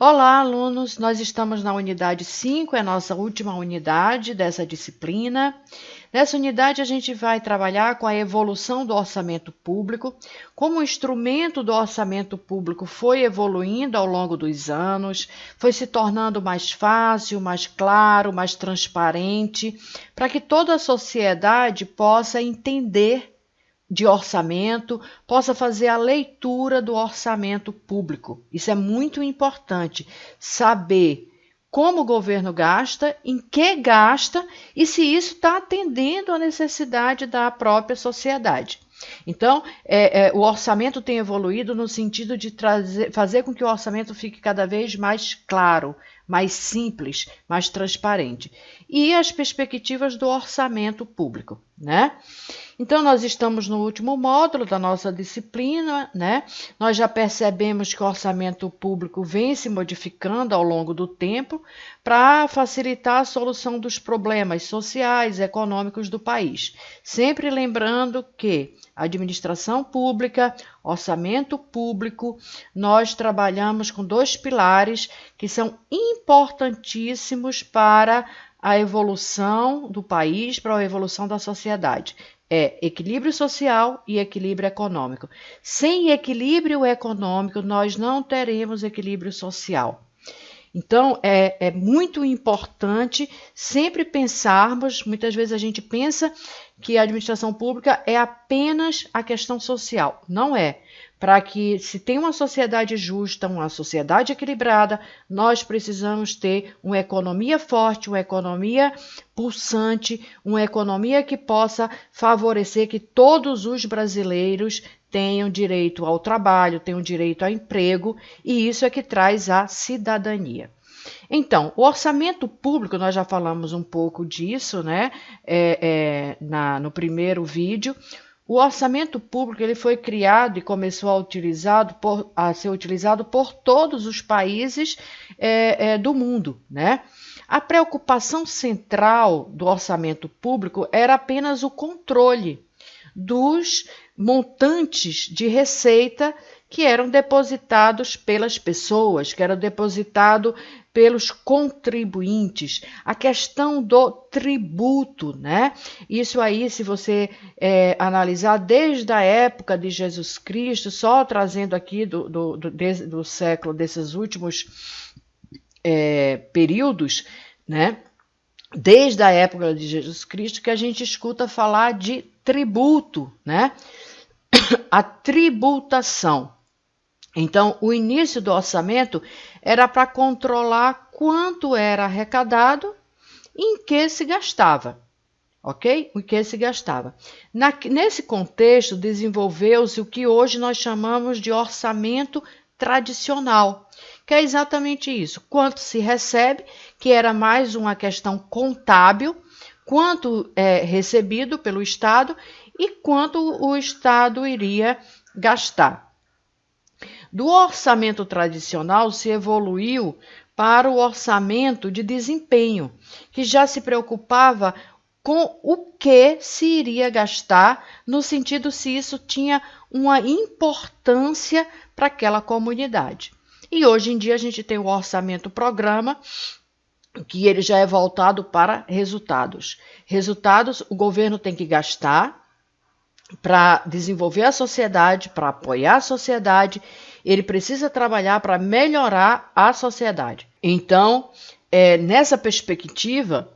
Olá, alunos! Nós estamos na unidade 5, é a nossa última unidade dessa disciplina. Nessa unidade, a gente vai trabalhar com a evolução do orçamento público, como o instrumento do orçamento público foi evoluindo ao longo dos anos, foi se tornando mais fácil, mais claro, mais transparente, para que toda a sociedade possa entender de orçamento, possa fazer a leitura do orçamento público. Isso é muito importante, saber como o governo gasta, em que gasta e se isso está atendendo à necessidade da própria sociedade. Então, o orçamento tem evoluído no sentido de fazer com que o orçamento fique cada vez mais claro, mais simples, mais transparente. E as perspectivas do orçamento público, né? Então, nós estamos no último módulo da nossa disciplina, né? Nós já percebemos que o orçamento público vem se modificando ao longo do tempo para facilitar a solução dos problemas sociais e econômicos do país. Sempre lembrando que administração pública, orçamento público, nós trabalhamos com dois pilares que são importantíssimos para a evolução do país, para a evolução da sociedade. É equilíbrio social e equilíbrio econômico. Sem equilíbrio econômico, nós não teremos equilíbrio social. Então, é muito importante sempre pensarmos, muitas vezes a gente pensa que a administração pública é apenas a questão social. Não é. Para que se tenha uma sociedade justa, uma sociedade equilibrada, nós precisamos ter uma economia forte, uma economia pulsante, uma economia que possa favorecer que todos os brasileiros tenham direito ao trabalho, tenham direito ao emprego, e isso é que traz a cidadania. Então, o orçamento público, nós já falamos um pouco disso, né? No primeiro vídeo. O orçamento público ele foi criado e começou a ser utilizado por todos os países do mundo, né? A preocupação central do orçamento público era apenas o controle dos montantes de receita que eram depositados pelas pessoas, que eram depositados pelos contribuintes, a questão do tributo, né? Isso aí, se você analisar desde a época de Jesus Cristo, só trazendo aqui do século, desses últimos períodos, né? Desde a época de Jesus Cristo, que a gente escuta falar de tributo, né? A tributação. Então, o início do orçamento era para controlar quanto era arrecadado e em que se gastava, ok? O que se gastava. Nesse contexto, desenvolveu-se o que hoje nós chamamos de orçamento tradicional, que é exatamente isso. Quanto se recebe, que era mais uma questão contábil, quanto é recebido pelo Estado e quanto o Estado iria gastar. Do orçamento tradicional se evoluiu para o orçamento de desempenho, que já se preocupava com o que se iria gastar, no sentido se isso tinha uma importância para aquela comunidade. E hoje em dia a gente tem o orçamento programa, que ele já é voltado para resultados. Resultados, o governo tem que gastar para desenvolver a sociedade, para apoiar a sociedade, ele precisa trabalhar para melhorar a sociedade. Então, nessa perspectiva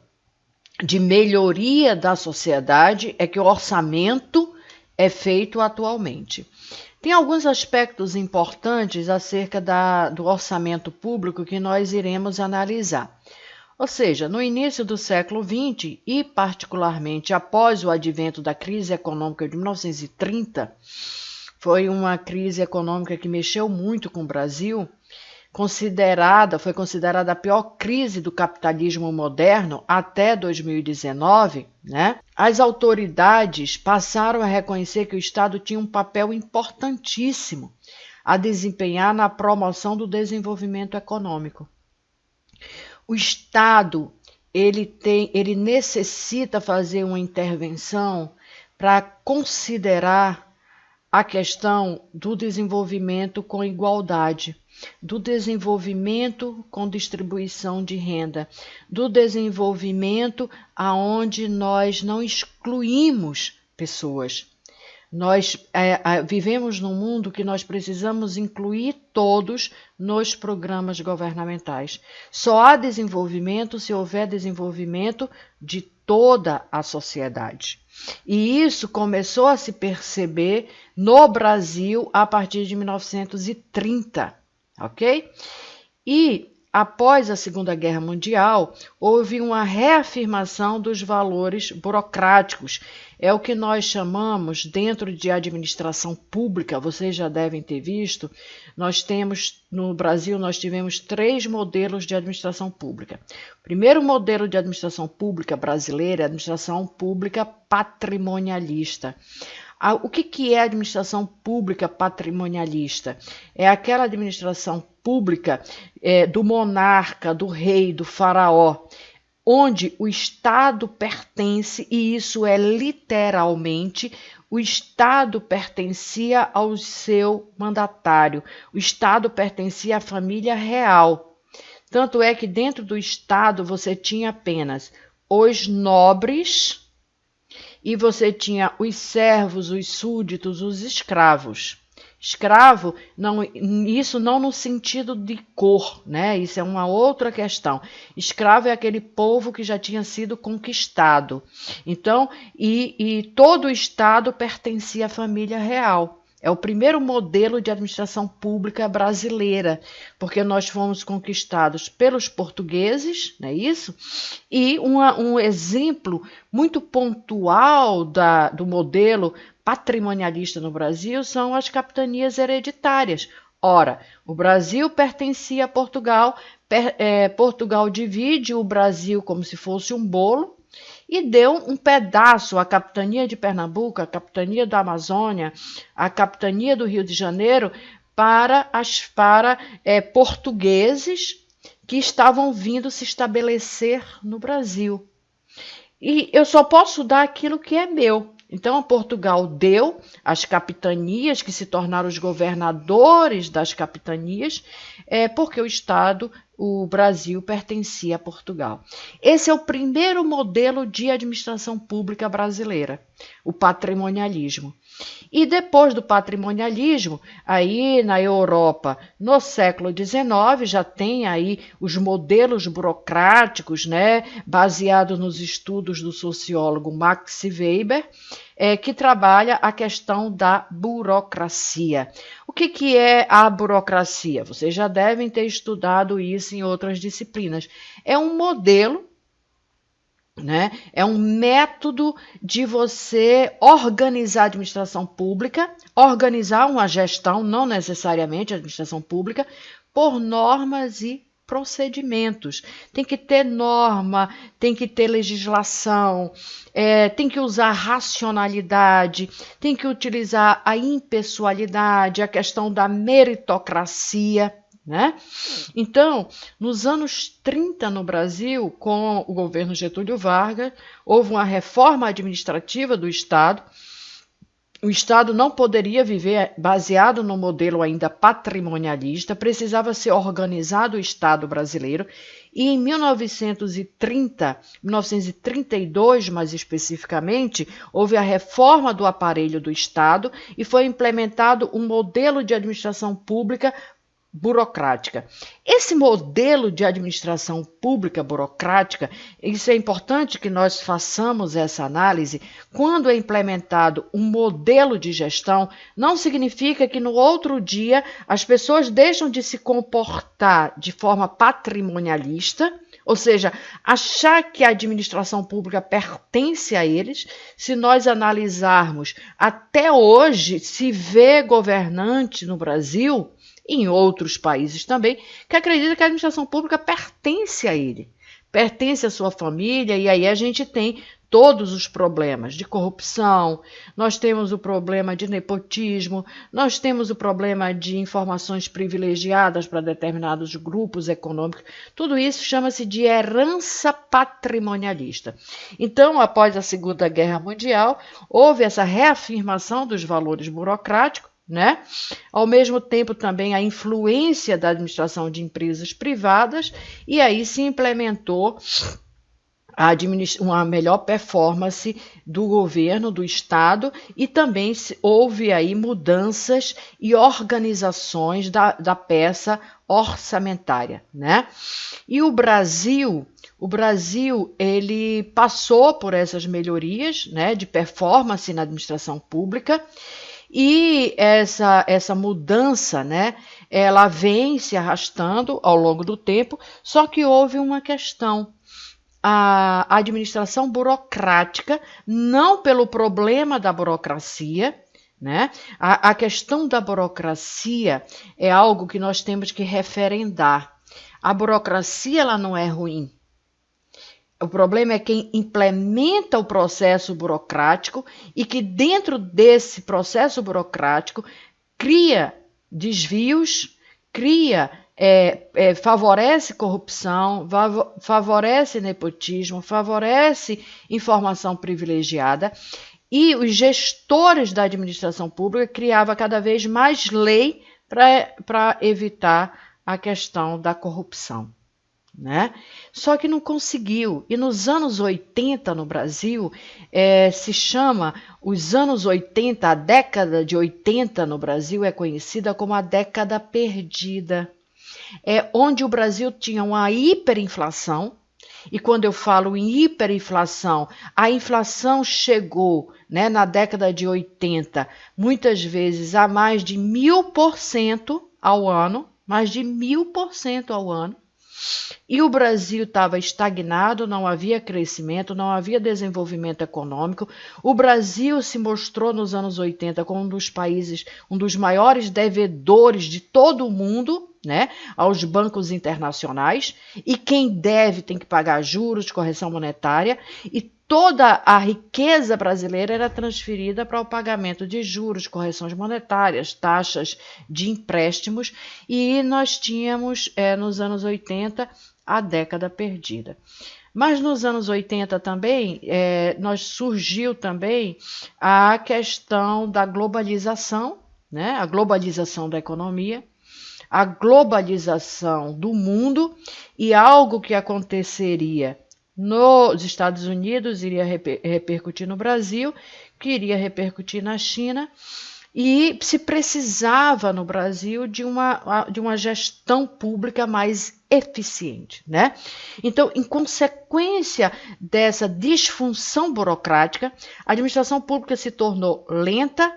de melhoria da sociedade é que o orçamento é feito atualmente. Tem alguns aspectos importantes acerca do orçamento público que nós iremos analisar. Ou seja, no início do século XX e particularmente após o advento da crise econômica de 1930, foi uma crise econômica que mexeu muito com o Brasil, foi considerada a pior crise do capitalismo moderno até 2019, né? As autoridades passaram a reconhecer que o Estado tinha um papel importantíssimo a desempenhar na promoção do desenvolvimento econômico. O Estado ele necessita fazer uma intervenção para considerar a questão do desenvolvimento com igualdade. do desenvolvimento com distribuição de renda, do desenvolvimento aonde nós não excluímos pessoas. Nós vivemos num mundo que nós precisamos incluir todos nos programas governamentais. Só há desenvolvimento se houver desenvolvimento de toda a sociedade. E isso começou a se perceber no Brasil a partir de 1930, ok? E após a Segunda Guerra Mundial, houve uma reafirmação dos valores burocráticos. É o que nós chamamos, dentro de administração pública, vocês já devem ter visto, no Brasil, nós tivemos 3 modelos de administração pública. O primeiro modelo de administração pública brasileira é a administração pública patrimonialista. O que é administração pública patrimonialista? É aquela administração pública do monarca, do rei, do faraó, onde o Estado pertence, e isso é literalmente, o Estado pertencia ao seu mandatário, o Estado pertencia à família real. Tanto é que dentro do Estado você tinha apenas os nobres e você tinha os servos, os súditos, os escravos. Escravo, isso não no sentido de cor, né? Isso é uma outra questão. Escravo é aquele povo que já tinha sido conquistado. Então, e todo o Estado pertencia à família real. É o primeiro modelo de administração pública brasileira, porque nós fomos conquistados pelos portugueses, não é isso? E um exemplo muito pontual do modelo patrimonialista no Brasil são as capitanias hereditárias. Ora, o Brasil pertencia a Portugal, Portugal divide o Brasil como se fosse um bolo, e deu um pedaço à capitania de Pernambuco, à capitania da Amazônia, à capitania do Rio de Janeiro para portugueses que estavam vindo se estabelecer no Brasil. E eu só posso dar aquilo que é meu. Então, Portugal deu as capitanias, que se tornaram os governadores das capitanias, porque o Brasil pertencia a Portugal. Esse é o primeiro modelo de administração pública brasileira, o patrimonialismo. E depois do patrimonialismo, aí na Europa, no século XIX, já tem aí os modelos burocráticos, né, baseados nos estudos do sociólogo Max Weber, que trabalha a questão da burocracia. O que é a burocracia? Vocês já devem ter estudado isso em outras disciplinas. É um modelo, né? É um método de você organizar a administração pública, organizar uma gestão, não necessariamente a administração pública, por normas e procedimentos. Tem que ter norma, tem que ter legislação, tem que usar racionalidade, tem que utilizar a impessoalidade, a questão da meritocracia, né? Então, nos anos 30 no Brasil, com o governo Getúlio Vargas, houve uma reforma administrativa do Estado. O Estado não poderia viver baseado no modelo ainda patrimonialista, precisava ser organizado o Estado brasileiro, e em 1932, mais especificamente, houve a reforma do aparelho do Estado e foi implementado um modelo de administração pública burocrática. Esse modelo de administração pública burocrática, isso é importante que nós façamos essa análise. Quando é implementado um modelo de gestão, não significa que no outro dia as pessoas deixam de se comportar de forma patrimonialista, ou seja, achar que a administração pública pertence a eles. Se nós analisarmos, até hoje se vê governante no Brasil, e em outros países também, que acredita que a administração pública pertence a ele, pertence à sua família, e aí a gente tem todos os problemas de corrupção, nós temos o problema de nepotismo, nós temos o problema de informações privilegiadas para determinados grupos econômicos, tudo isso chama-se de herança patrimonialista. Então, após a Segunda Guerra Mundial, houve essa reafirmação dos valores burocráticos, né? Ao mesmo tempo também a influência da administração de empresas privadas, e aí se implementou uma melhor performance do governo, do Estado, e também houve aí mudanças e organizações da peça orçamentária, né? E o Brasil ele passou por essas melhorias, né, de performance na administração pública, e essa mudança, né, ela vem se arrastando ao longo do tempo, só que houve uma questão. A administração burocrática, não pelo problema da burocracia, né? A questão da burocracia é algo que nós temos que referendar. A burocracia ela não é ruim. O problema é quem implementa o processo burocrático e que dentro desse processo burocrático cria desvios, favorece corrupção, favorece nepotismo, favorece informação privilegiada, e os gestores da administração pública criavam cada vez mais lei para evitar a questão da corrupção, né? Só que não conseguiu. E nos anos 80 no Brasil, se chama os anos 80, a década de 80 no Brasil é conhecida como a década perdida. É onde o Brasil tinha uma hiperinflação, e quando eu falo em hiperinflação, a inflação chegou, né, na década de 80, muitas vezes a mais de 1000% ao ano, mais de 1000% ao ano, e o Brasil estava estagnado, não havia crescimento, não havia desenvolvimento econômico. O Brasil se mostrou nos anos 80 como um dos países, um dos maiores devedores de todo o mundo, né, aos bancos internacionais, e quem deve tem que pagar juros, correção monetária, e toda a riqueza brasileira era transferida para o pagamento de juros, correções monetárias, taxas de empréstimos, e nós tínhamos, nos anos 80, a década perdida. Mas nos anos 80 também, surgiu também a questão da globalização, né, a globalização da economia, a globalização do mundo, e algo que aconteceria nos Estados Unidos iria repercutir no Brasil, que iria repercutir na China, e se precisava no Brasil de uma gestão pública mais eficiente, né? Então, em consequência dessa disfunção burocrática, a administração pública se tornou lenta,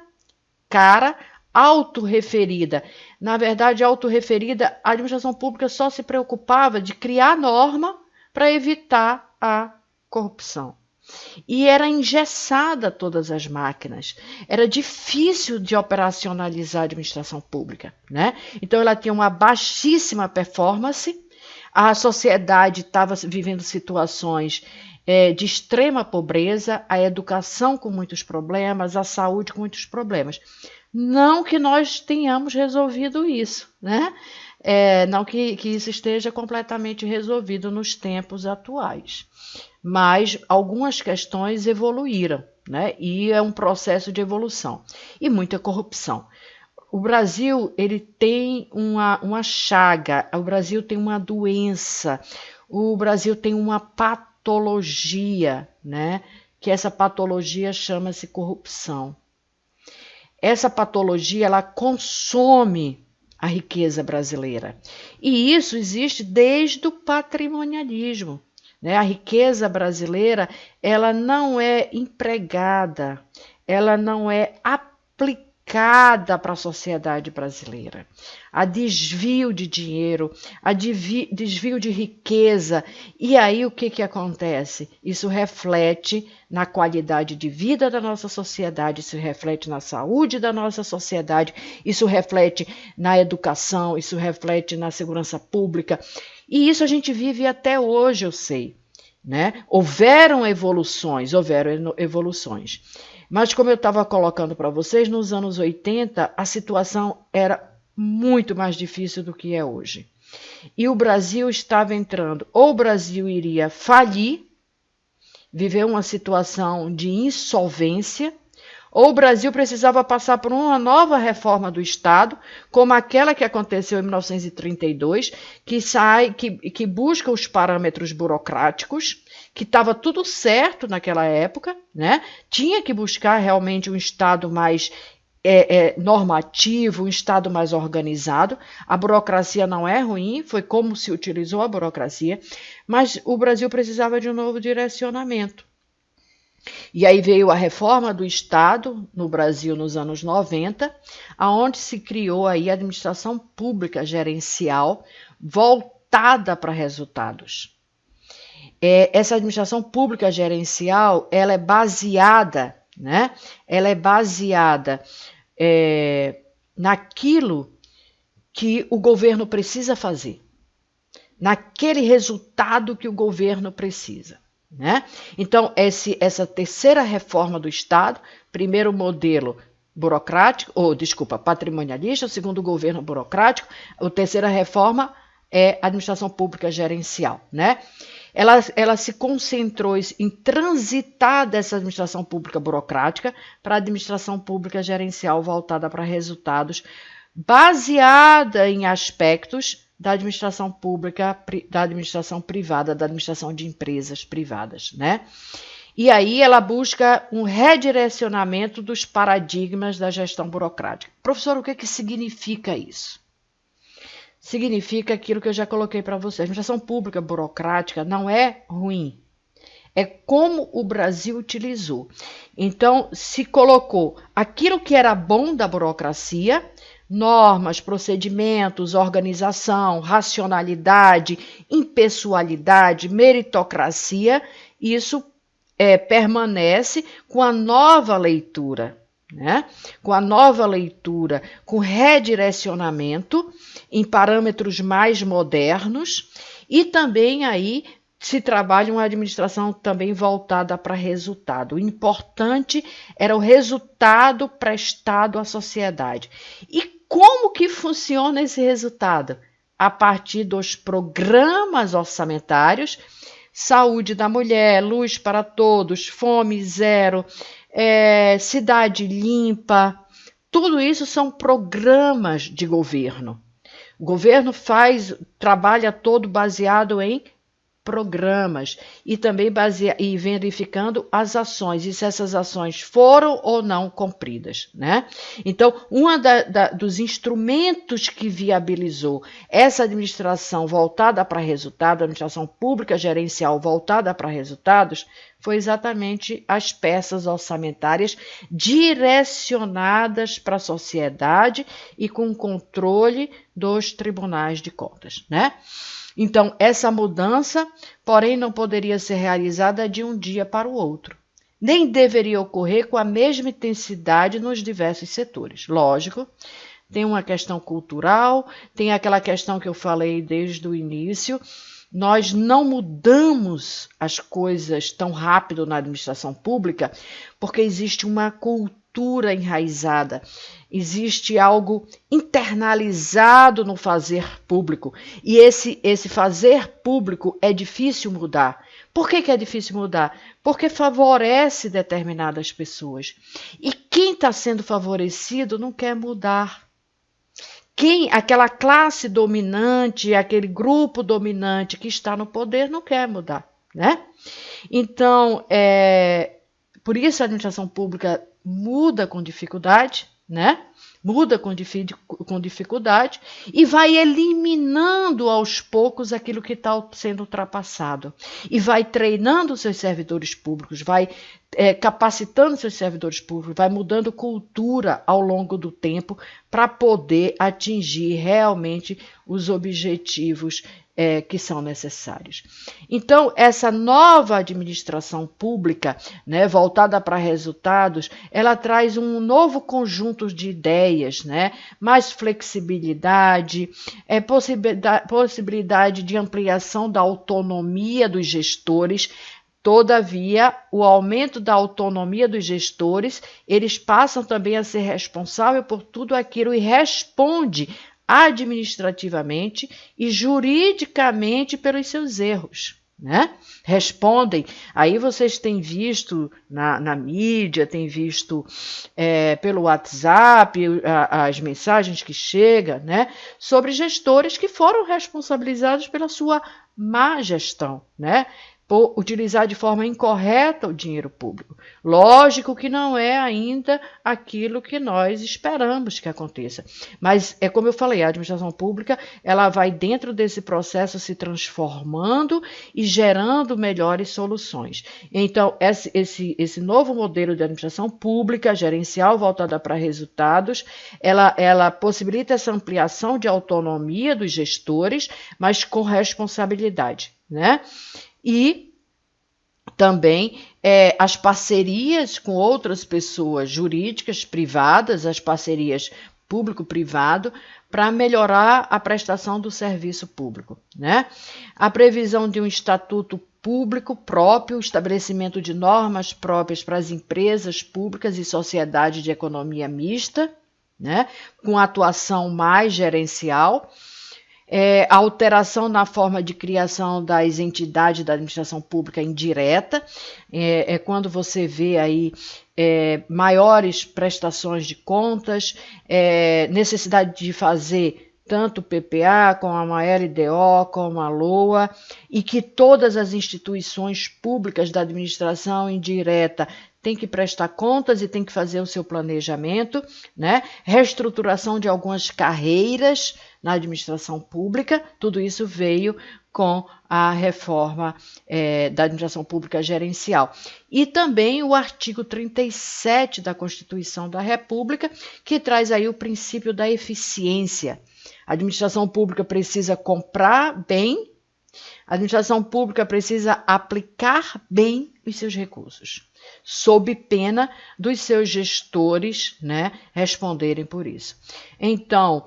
cara, autorreferida. Na verdade, autorreferida, a administração pública só se preocupava de criar norma para evitar a corrupção. E era engessada todas as máquinas. Era difícil de operacionalizar a administração pública, né? Então, ela tinha uma baixíssima performance, a sociedade estava vivendo situações de extrema pobreza, a educação com muitos problemas, a saúde com muitos problemas. Não que nós tenhamos resolvido isso, né? Não que isso esteja completamente resolvido nos tempos atuais, mas algumas questões evoluíram, né? E é um processo de evolução. E muita corrupção. O Brasil ele tem uma chaga, o Brasil tem uma doença, o Brasil tem uma patologia, né? Que essa patologia chama-se corrupção. Essa patologia ela consome a riqueza brasileira. E isso existe desde o patrimonialismo, né? A riqueza brasileira ela não é empregada, ela não é aplicada para a sociedade brasileira. Há desvio de dinheiro, há desvio de riqueza. E aí o que acontece? Isso reflete na qualidade de vida da nossa sociedade, isso reflete na saúde da nossa sociedade, isso reflete na educação, isso reflete na segurança pública. E isso a gente vive até hoje, eu sei, né? Houveram evoluções. Mas como eu estava colocando para vocês, nos anos 80 a situação era muito mais difícil do que é hoje. E o Brasil estava entrando, ou o Brasil iria falir, viver uma situação de insolvência, ou o Brasil precisava passar por uma nova reforma do Estado, como aquela que aconteceu em 1932, que busca os parâmetros burocráticos, que estava tudo certo naquela época, né? Tinha que buscar realmente um Estado mais normativo, um Estado mais organizado. A burocracia não é ruim, foi como se utilizou a burocracia, mas o Brasil precisava de um novo direcionamento. E aí veio a reforma do Estado no Brasil nos anos 90, aonde se criou aí a administração pública gerencial voltada para resultados. Essa administração pública gerencial, ela é baseada, né? Ela é baseada naquilo que o governo precisa fazer, naquele resultado que o governo precisa, né? Então, essa terceira reforma do Estado, primeiro modelo burocrático, patrimonialista, o segundo governo burocrático, a terceira reforma é a administração pública gerencial, né? Ela se concentrou em transitar dessa administração pública burocrática para a administração pública gerencial voltada para resultados, baseada em aspectos da administração pública, da administração privada, da administração de empresas privadas, né? E aí ela busca um redirecionamento dos paradigmas da gestão burocrática. Professor, o que significa isso? Significa aquilo que eu já coloquei para vocês. A administração pública burocrática não é ruim. É como o Brasil utilizou. Então, se colocou aquilo que era bom da burocracia, normas, procedimentos, organização, racionalidade, impessoalidade, meritocracia, isso permanece com a nova leitura, né? Com a nova leitura, com redirecionamento em parâmetros mais modernos e também aí se trabalha uma administração também voltada para resultado. O importante era o resultado prestado à sociedade. E como que funciona esse resultado? A partir dos programas orçamentários, saúde da mulher, luz para todos, fome zero, cidade limpa, tudo isso são programas de governo. O governo trabalha todo baseado em programas e também verificando as ações e se essas ações foram ou não cumpridas, né? Então, dos instrumentos que viabilizou essa administração voltada para resultado, a administração pública gerencial voltada para resultados, foi exatamente as peças orçamentárias direcionadas para a sociedade e com controle dos tribunais de contas, né? Então, essa mudança, porém, não poderia ser realizada de um dia para o outro. Nem deveria ocorrer com a mesma intensidade nos diversos setores. Lógico, tem uma questão cultural, tem aquela questão que eu falei desde o início. Nós não mudamos as coisas tão rápido na administração pública porque existe uma cultura enraizada. Existe algo internalizado no fazer público. E esse fazer público é difícil mudar. Por que é difícil mudar? Porque favorece determinadas pessoas. E quem está sendo favorecido não quer mudar. Aquela classe dominante, aquele grupo dominante que está no poder não quer mudar, né? Então, por isso a administração pública muda com dificuldade, né? Muda com dificuldade e vai eliminando aos poucos aquilo que está sendo ultrapassado. E vai treinando seus servidores públicos, vai capacitando seus servidores públicos, vai mudando cultura ao longo do tempo para poder atingir realmente os objetivos que são necessários. Então, essa nova administração pública, né, voltada para resultados, ela traz um novo conjunto de ideias, né, mais flexibilidade, possibilidade de ampliação da autonomia dos gestores. Todavia, o aumento da autonomia dos gestores, eles passam também a ser responsáveis por tudo aquilo e responde administrativamente e juridicamente pelos seus erros, né? Respondem. Aí vocês têm visto na mídia, têm visto pelo WhatsApp as mensagens que chegam, né? Sobre gestores que foram responsabilizados pela sua má gestão, né? Por utilizar de forma incorreta o dinheiro público. Lógico que não é ainda aquilo que nós esperamos que aconteça. Mas é como eu falei, a administração pública ela vai dentro desse processo se transformando e gerando melhores soluções. Então, esse novo modelo de administração pública gerencial voltada para resultados, ela possibilita essa ampliação de autonomia dos gestores, mas com responsabilidade, né? E também as parcerias com outras pessoas jurídicas privadas, as parcerias público-privado, para melhorar a prestação do serviço público, né? A previsão de um estatuto público próprio, o estabelecimento de normas próprias para as empresas públicas e sociedade de economia mista, né? Com atuação mais gerencial. A alteração na forma de criação das entidades da administração pública indireta, quando você vê aí maiores prestações de contas, necessidade de fazer tanto o PPA, como a LDO, como a LOA, e que todas as instituições públicas da administração indireta tem que prestar contas e tem que fazer o seu planejamento, né? Reestruturação de algumas carreiras na administração pública, tudo isso veio com a reforma da administração pública gerencial. E também o artigo 37 da Constituição da República, que traz aí o princípio da eficiência. A administração pública precisa comprar bem, a administração pública precisa aplicar bem os seus recursos, sob pena dos seus gestores, né, responderem por isso. Então,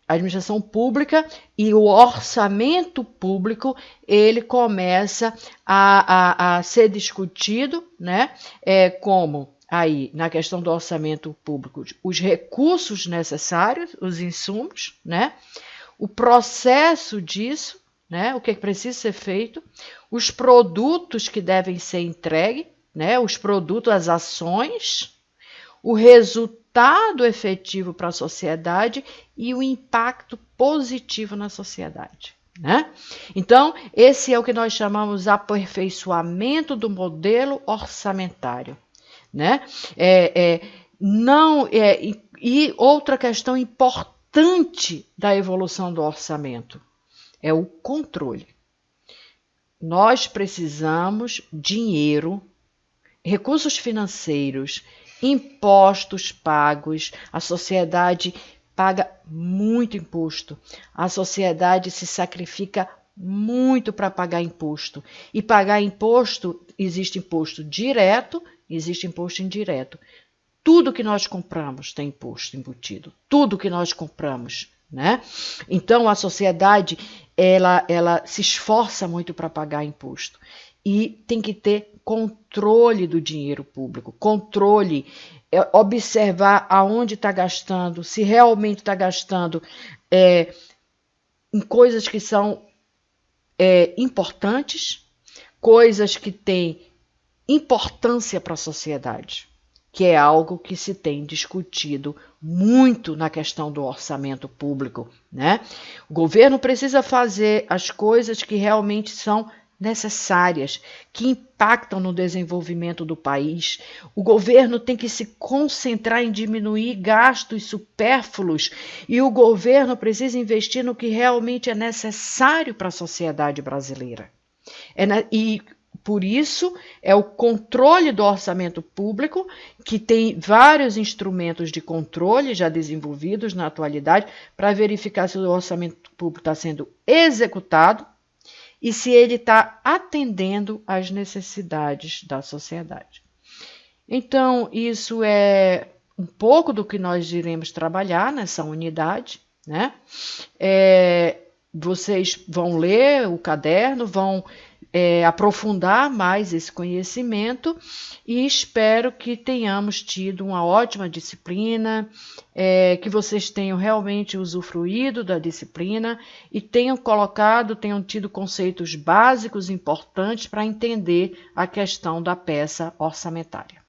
a administração pública e o orçamento público, ele começa a ser discutido, né, como aí, na questão do orçamento público, os recursos necessários, os insumos, né, o processo disso, né, o que precisa ser feito, os produtos que devem ser entregues, né, os produtos, as ações, o resultado efetivo para a sociedade e o impacto positivo na sociedade, né? Então, esse é o que nós chamamos de aperfeiçoamento do modelo orçamentário, né? E outra questão importante da evolução do orçamento é o controle. Nós precisamos dinheiro, recursos financeiros, impostos pagos, a sociedade paga muito imposto, a sociedade se sacrifica muito para pagar imposto. E pagar imposto, existe imposto direto, existe imposto indireto. Tudo que nós compramos tem imposto embutido, tudo que nós compramos, né? Então a sociedade ela se esforça muito para pagar imposto e tem que ter controle do dinheiro público, controle, observar aonde está gastando, se realmente está gastando em coisas que são importantes, coisas que têm importância para a sociedade, que é algo que se tem discutido muito na questão do orçamento público, né? O governo precisa fazer as coisas que realmente são necessárias, que impactam no desenvolvimento do país. O governo tem que se concentrar em diminuir gastos supérfluos e o governo precisa investir no que realmente é necessário para a sociedade brasileira. E por isso, é o controle do orçamento público, que tem vários instrumentos de controle já desenvolvidos na atualidade, para verificar se o orçamento público está sendo executado e se ele está atendendo às necessidades da sociedade. Então, isso é um pouco do que nós iremos trabalhar nessa unidade, né? Vocês vão ler o caderno, vão aprofundar mais esse conhecimento e espero que tenhamos tido uma ótima disciplina, que vocês tenham realmente usufruído da disciplina e tenham tido conceitos básicos importantes para entender a questão da peça orçamentária.